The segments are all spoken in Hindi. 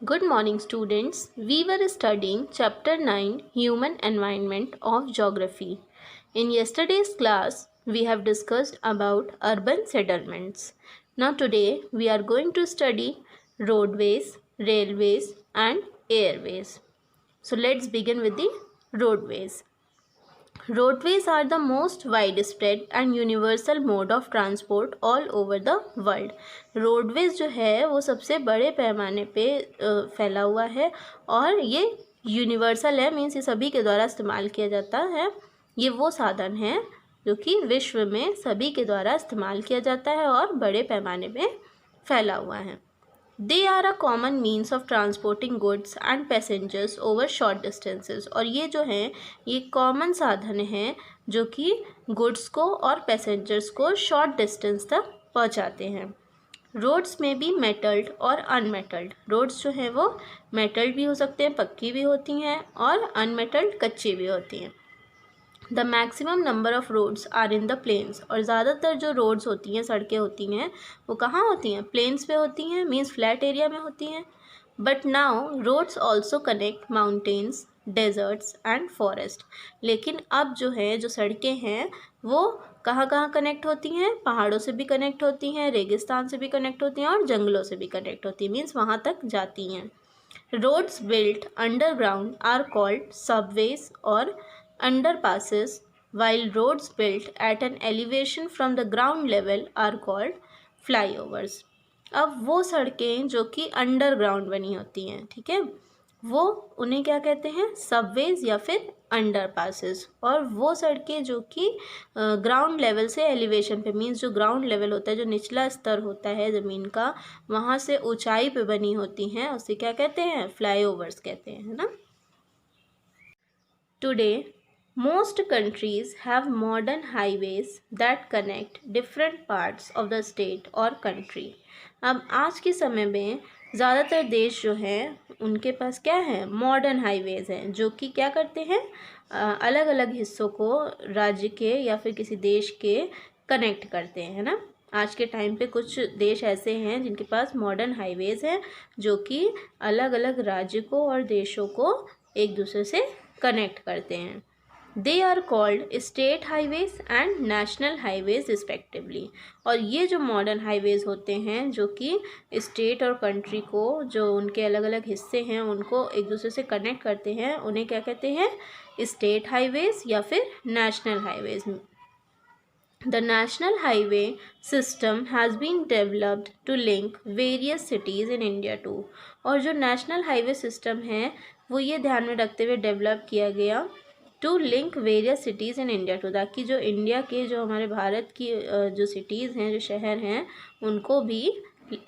Good morning, students. We were studying Chapter 9 Human Environment of Geography. In yesterday's class, we have discussed about urban settlements. Now, today, we are going to study roadways, railways, and airways. So, let's begin with the roadways. Roadways are the most widespread and universal mode of transport all over the world. Roadways जो है वो सबसे बड़े पैमाने पे फैला हुआ है और ये यूनिवर्सल है, मीन्स ये सभी के द्वारा इस्तेमाल किया जाता है। ये वो साधन है जो कि विश्व में सभी के द्वारा इस्तेमाल किया जाता है और बड़े पैमाने पे फैला हुआ है। They are a common means of transporting goods and passengers over short distances. और ये जो हैं ये कॉमन साधन हैं जो कि गुड्स को और पैसेंजर्स को शॉर्ट डिस्टेंस तक पहुंचाते हैं। रोड्स में भी मेटल्ड और अनमेटल्ड। रोड्स जो हैं वो मेटल्ड भी हो सकते हैं, पक्की भी होती हैं, और अनमेटल्ड कच्ची भी होती हैं। The maximum number of roads are in the plains. और ज़्यादातर जो रोड्स होती हैं, सड़कें होती हैं, वो कहाँ होती हैं? प्लेन्स पे होती हैं, मीन्स फ्लैट एरिया में होती हैं। But now roads also connect mountains, deserts and forest. लेकिन अब जो है जो सड़कें हैं वो कहाँ कहाँ कनेक्ट होती हैं? पहाड़ों से भी कनेक्ट होती हैं, रेगिस्तान से भी कनेक्ट होती हैं, और जंगलों से भी कनेक्ट होती हैं, मीन्स वहाँ तक जाती हैं। Roads built underground are called subways और underpasses, while roads built at an elevation from the ground level are called flyovers. अब वो सड़कें जो कि अंडरग्राउंड बनी होती हैं, ठीक है, वो उन्हें क्या कहते हैं? सबवेज या फिर अंडरपासेस। और वो सड़कें जो कि ग्राउंड लेवल से एलिवेशन पे, मीन्स जो ग्राउंड लेवल होता है, जो निचला स्तर होता है ज़मीन का, वहाँ से ऊंचाई पे बनी होती हैं, उसे क्या कहते हैं? फ्लाईओवर्स कहते हैं, है ना। Today most countries have modern highways that connect different parts of the state or country. अब आज के समय में ज़्यादातर देश जो हैं उनके पास क्या है? मॉडर्न हाईवेज़ हैं जो कि क्या करते हैं? अलग अलग हिस्सों को राज्य के या फिर किसी देश के कनेक्ट करते हैं, है ना। आज के टाइम पे कुछ देश ऐसे हैं जिनके पास मॉडर्न हाईवेज़ हैं जो कि अलग अलग राज्य को और देशों को एक दूसरे से कनेक्ट करते हैं। They are called state highways and national highways respectively. और ये जो मॉडर्न हाईवेज़ होते हैं जो कि स्टेट और कंट्री को, जो उनके अलग अलग हिस्से हैं, उनको एक दूसरे से कनेक्ट करते हैं, उन्हें क्या कहते हैं? स्टेट हाईवेज़ या फिर national highways. The national highway system has been developed to link various cities in India too. और जो नेशनल हाईवे सिस्टम है वो ये ध्यान में रखते हुए डेवलप किया गया to link various cities in India too, ताकि जो इंडिया के, जो हमारे भारत की जो सिटीज़ हैं, जो शहर हैं, उनको भी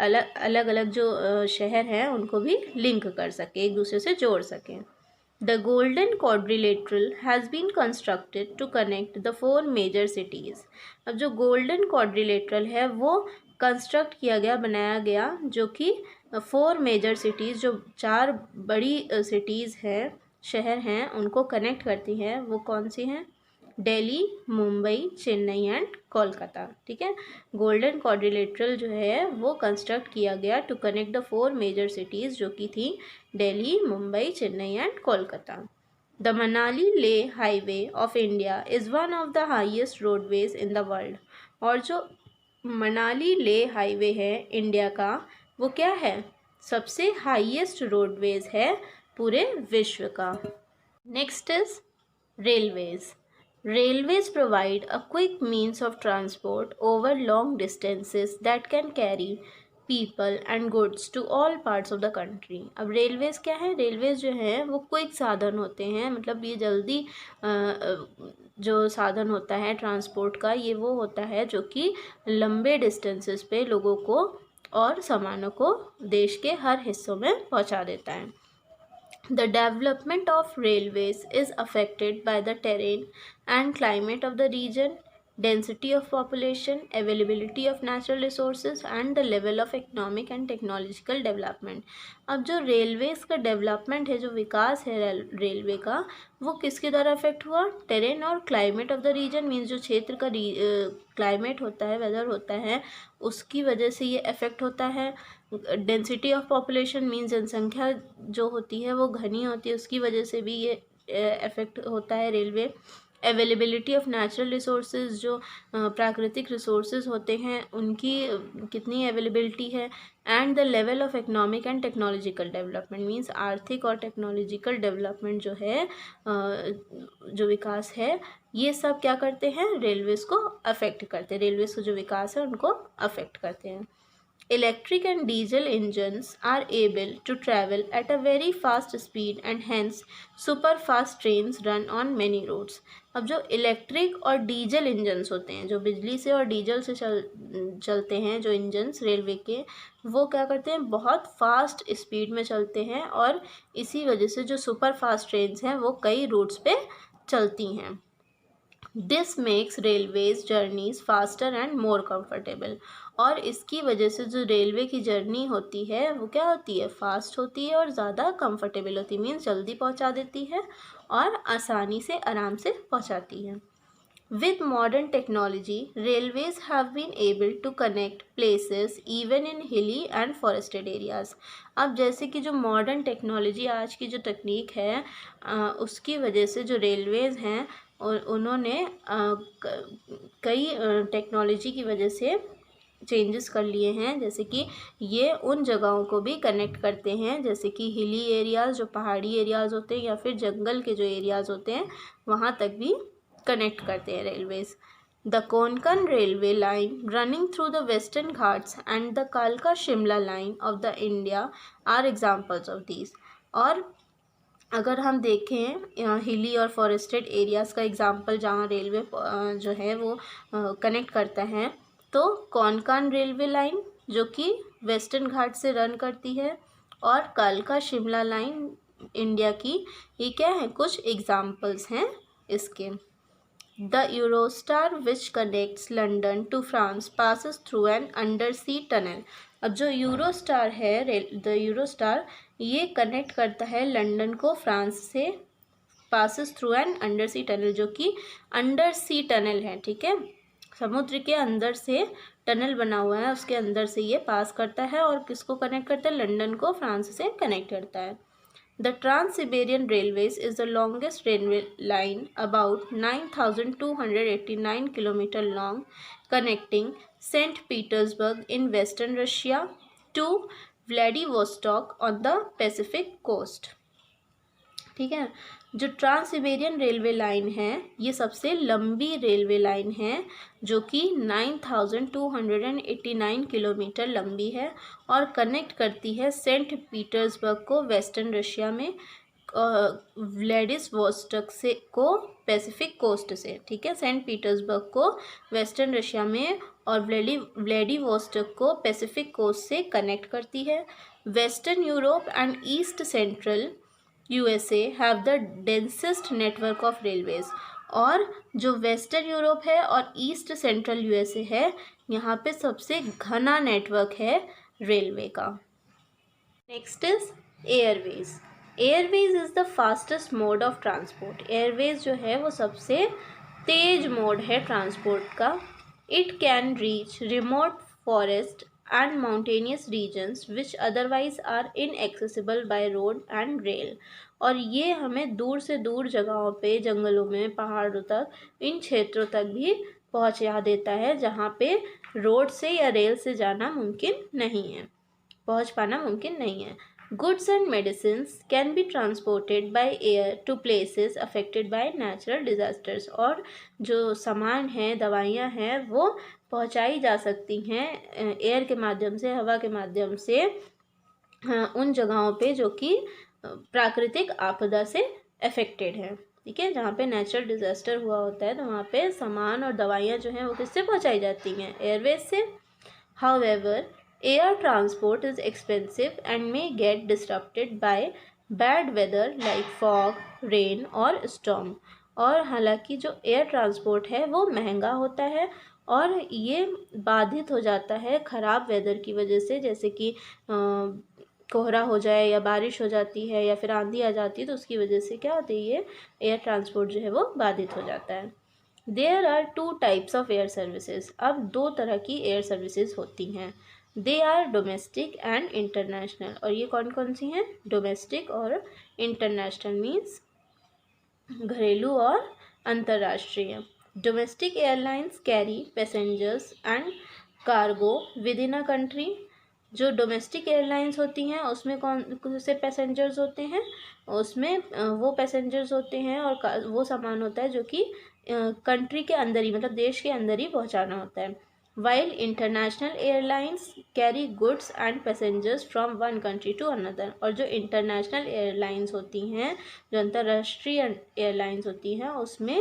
अलग अलग जो शहर हैं उनको भी लिंक कर सके, एक दूसरे से जोड़ सकें। The Golden Quadrilateral has been constructed to connect the 4 major cities. अब जो गोल्डन क्वाड्रिलेटरल है वो कंस्ट्रक्ट किया गया, बनाया गया, जो कि 4 मेजर सिटीज़, जो 4 बड़ी सिटीज़ हैं, शहर हैं, उनको कनेक्ट करती हैं। वो कौन सी हैं? दिल्ली, मुंबई, चेन्नई एंड कोलकाता, ठीक है। गोल्डन क्वाड्रिलेटरल जो है वो कंस्ट्रक्ट किया गया to connect the 4 major cities, जो कि थी Delhi, Mumbai, Chennai and Kolkata. The Manali Leh highway of India is one of the highest roadways in the world. और जो मनाली ले हाईवे है इंडिया का, वो क्या है? सबसे हाईएस्ट रोडवेज है पूरे विश्व का। Next is railways. Railways provide a quick means of transport over long distances that can carry people and goods to all parts of the country. अब रेलवेज़ क्या है? रेलवेज़ जो है वो क्विक साधन होते हैं, मतलब ये जल्दी जो साधन होता है ट्रांसपोर्ट का, ये वो होता है जो कि लंबे डिस्टेंसेस पे लोगों को और सामानों को देश के हर हिस्सों में पहुंचा देता है। The development of railways is affected by the terrain and climate of the region, density of population, availability of natural resources and the level of economic and technological development. अब जो रेलवेज़ का डेवलपमेंट है, जो विकास है रेलवे का, वो किसके द्वारा अफेक्ट हुआ? टेरेन और climate of the region, means जो क्षेत्र का क्लाइमेट होता है, वेदर होता है, उसकी वजह से ये अफेक्ट होता है। डेंसिटी ऑफ पॉपुलेशन मीन्स जनसंख्या जो होती है वो घनी होती है, उसकी वजह से भी ये इफेक्ट होता है railway. Availability of natural resources, जो प्राकृतिक रिसोर्सेज होते हैं उनकी कितनी अवेलेबिलिटी है। And the level of economic and technological development means आर्थिक और टेक्नोलॉजिकल डेवलपमेंट जो है, जो विकास है, ये सब क्या करते हैं, रेलवेज़ को अफेक्ट करते हैं। रेलवेज़ का जो विकास है उनको अफेक्ट करते हैं। Electric and diesel engines are able to travel at a very fast speed and hence super fast trains run on many roads। अब जो इलेक्ट्रिक और डीजल इंजन्स होते हैं, जो बिजली से और डीजल से चलते हैं, जो इंजन्स रेलवे के, वो क्या करते हैं, बहुत फास्ट स्पीड में चलते हैं और इसी वजह से जो सुपर फास्ट ट्रेन्स हैं वो कई रूट्स पे चलती हैं। This makes railways journeys faster and more comfortable. और इसकी वजह से जो रेलवे की जर्नी होती है वो क्या होती है, फास्ट होती है और ज़्यादा कंफर्टेबल होती है, मीन्स जल्दी पहुंचा देती है और आसानी से आराम से पहुंचाती है। With modern technology, railways have been able to connect places even in hilly and forested areas। अब जैसे कि जो मॉडर्न टेक्नोलॉजी, आज की जो तकनीक है, उसकी वजह से जो रेलवेज़ हैं उन्होंने कई टेक्नोलॉजी की वजह से चेंजेस कर लिए हैं, जैसे कि ये उन जगहों को भी कनेक्ट करते हैं, जैसे कि हिली एरियाज़, जो पहाड़ी एरियाज़ होते हैं, या फिर जंगल के जो एरियाज़ होते हैं वहाँ तक भी कनेक्ट करते हैं railways. The Konkan railway line running through the Western Ghats and the कालका Shimla line of the India are examples of these. और अगर हम देखें हिली और फॉरेस्टेड एरियाज़ का एग्जाम्पल जहाँ रेलवे जो है वो कनेक्ट करता है, तो कोंकण रेलवे लाइन जो कि वेस्टर्न घाट से रन करती है, और कालका शिमला लाइन इंडिया की, ये क्या है, कुछ एग्जाम्पल्स हैं इसके। The Eurostar which connects London to France passes through an under sea tunnel. अब जो यूरोस्टार है, द यूरोस्टार, ये कनेक्ट करता है लंदन को फ्रांस से, passes through an under sea tunnel, जो कि अंडर सी टनल है, ठीक है, समुद्र के अंदर से टनल बना हुआ है, उसके अंदर से ये पास करता है और किसको कनेक्ट करता है, लंदन को फ्रांस से कनेक्ट करता है। The Trans-Siberian Railways is the longest railway line, about 9,289 km long, connecting St. Petersburg in western Russia to Vladivostok on the Pacific coast। ठीक है, जो ट्रांस सिबेरियन रेलवे लाइन है ये सबसे लंबी रेलवे लाइन है, जो कि 9,289 किलोमीटर लंबी है और कनेक्ट करती है सेंट पीटर्सबर्ग को वेस्टर्न रशिया में व्लादिवोस्टोक से को पैसिफिक कोस्ट से, ठीक है, सेंट पीटर्सबर्ग को वेस्टर्न रशिया में और व्लादिवोस्टोक को पैसिफिक कोस्ट से कनेक्ट करती है। Western Europe and east central USA have the densest network of railways. और जो वेस्टर्न यूरोप है और ईस्ट सेंट्रल USA है, यहाँ पे सबसे घना नेटवर्क है रेलवे का। Next is Airways. Airways is the fastest mode of transport. Airways जो है वो सबसे तेज मोड है ट्रांसपोर्ट का। It can reach remote forest and mountainous regions which otherwise are inaccessible by road and rail। और ये हमें दूर से दूर जगहों पे, जंगलों में, पहाड़ों तक, इन क्षेत्रों तक भी पहुंचा देता है जहाँ पे रोड से या रेल से जाना मुमकिन नहीं है, पहुंच पाना मुमकिन नहीं है। Goods and medicines can be transported by air to places affected by natural disasters. और जो सामान है, दवाइयाँ हैं, वो पहुंचाई जा सकती हैं एयर के माध्यम से, हवा के माध्यम से, उन जगहों पे जो कि प्राकृतिक आपदा से अफेक्टेड है, ठीक है, जहाँ पे नेचुरल डिजास्टर हुआ होता है, तो वहाँ पे सामान और दवाइयाँ जो हैं वो किससे पहुँचाई जाती हैं, एयरवेज से। However air transport is expensive and may get disrupted by bad weather like fog, rain और स्टॉर्म। और हालांकि जो एयर ट्रांसपोर्ट है वो महंगा होता है और ये बाधित हो जाता है ख़राब वेदर की वजह से, जैसे कि कोहरा हो जाए या बारिश हो जाती है या फिर आंधी आ जाती है, तो उसकी वजह से क्या होती है, ये एयर ट्रांसपोर्ट जो है वो बाधित हो जाता है। There are 2 types of air services. अब 2 तरह की एयर सर्विसेज होती हैं। They are domestic and international. और ये कौन कौन सी हैं? डोमेस्टिक और इंटरनेशनल मीन्स घरेलू और अंतर्राष्ट्रीय। Domestic airlines carry passengers and cargo with in a country. जो डोमेस्टिक एयरलाइंस होती हैं उसमें कौन से पैसेंजर्स होते हैं? उसमें वो पैसेंजर्स होते हैं और वो सामान होता है जो कि कंट्री के अंदर ही, मतलब देश के अंदर ही पहुंचाना होता है। While international airlines carry goods and passengers from one country to another. और जो इंटरनेशनल एयरलाइंस होती हैं, जो अंतर्राष्ट्रीय एयरलाइंस होती हैं, उसमें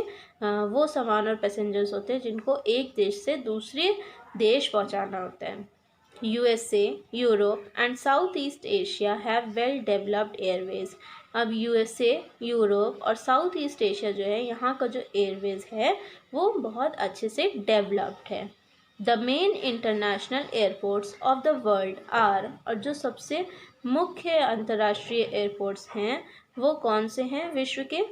वो सामान और पैसेंजर्स होते हैं जिनको एक देश से दूसरे देश पहुंचाना होता है। USA, Europe and south east Asia have well developed Airways. अब USA, यूरोप और साउथ ईस्ट एशिया जो है, यहाँ का जो एयरवेज है वो बहुत अच्छे से डेवलप्ड है। The main international airports of the world are. और जो सबसे मुख्य अंतर्राष्ट्रीय एयरपोर्ट्स हैं वो कौन से हैं विश्व के?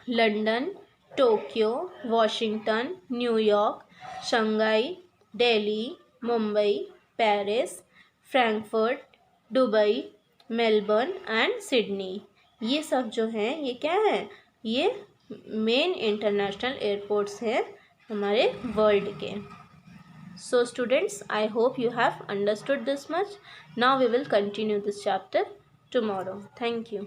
London, Tokyo, Washington, New York, Shanghai, Delhi, Mumbai, Paris, Frankfurt, Dubai, Melbourne and Sydney. ये सब जो हैं ये क्या है? ये मेन इंटरनेशनल एयरपोर्ट्स हैं हमारे वर्ल्ड के। So students, I hope you have understood this much. Now we will continue this chapter tomorrow. Thank you.